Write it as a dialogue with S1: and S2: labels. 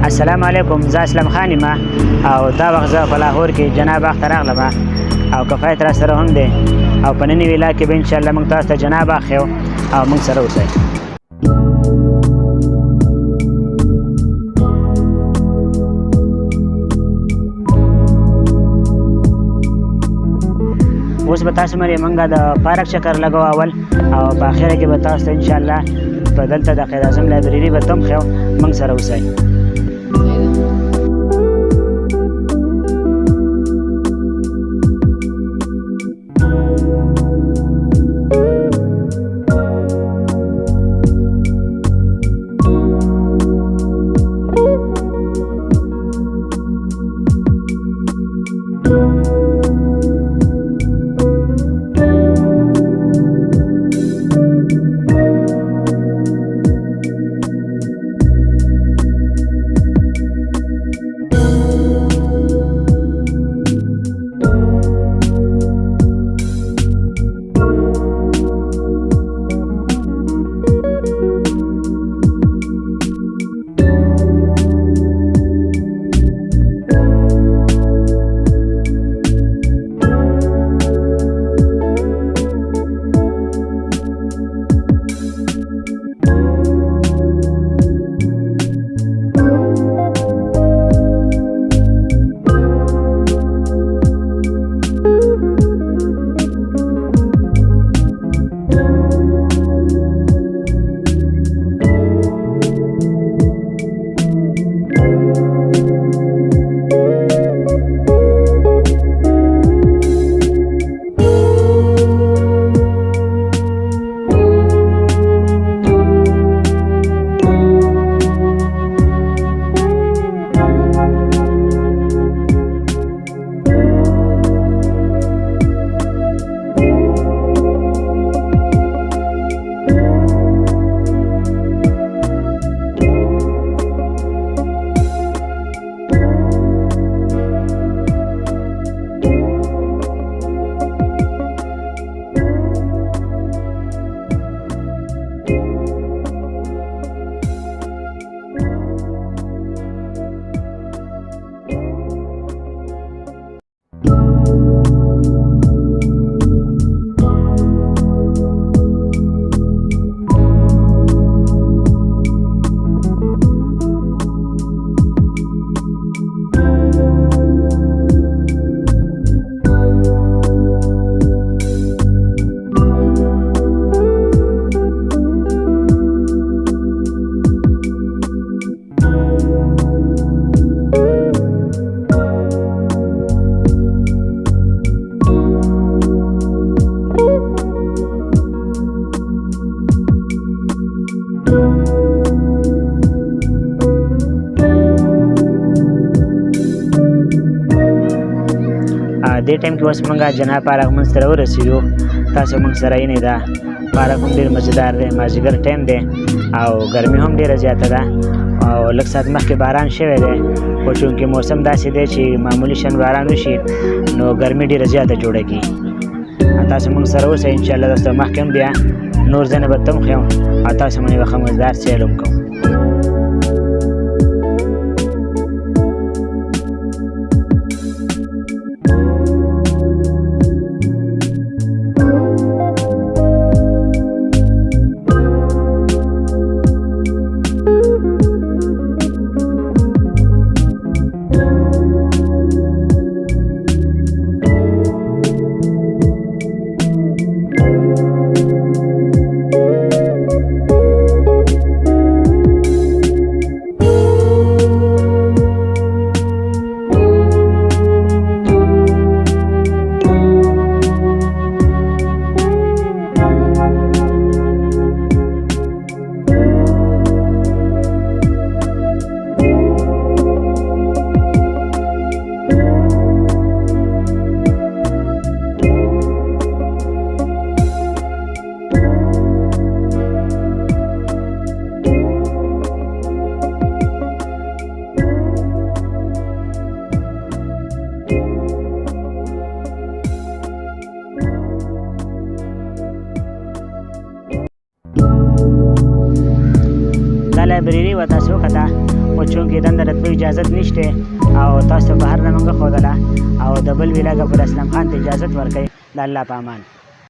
S1: السلام علیکم، زه اسلم خان یم او دا وخت زه په لاهور کې جناب اخ ته راغلم او کفایت را سره هم دی او په ننني ویلا کې به انشاءالله موږ تاسو ته جناب اخ ښیو او موږ سره اوسئ. اوس به تاسو باندې موږ د پارک چکر لګو اول او په اخره کې به تاسو ته انشاءالله په دلته د قائد اعظم لایبرري به تم ښیو، موږ سره اوسئ. دې ټایم کې اوس موږ جناب پارک منځ ته راورسېدو. تاسو موږ سره یې دا پارک هم ډېر مزیدار دی، مازدیګر ټایم دی او ګرمي هم ډېره زیاته ده او لږ ساعت مخکې باران شوی دی، خو چونکې موسم داسې دی چې معمولي شان باران وشي نو ګرمي ډېره زیاته جوړه کړي. تاسو موږ سره اوسئ انشاءالله. دوستو مخکې هم بیا نور ځایونه به ته هم ښیم او تاسو باندې به ښه مزدار سیل هم کوو. لایبرري و تاسو کته، خو خو چونکې دنده راتلو اجازت نشته او تاسو بهر نه موږ ښودله او د بل ویلاګه پر اسلام خان ته اجازت ورکړئ. د الله په امان.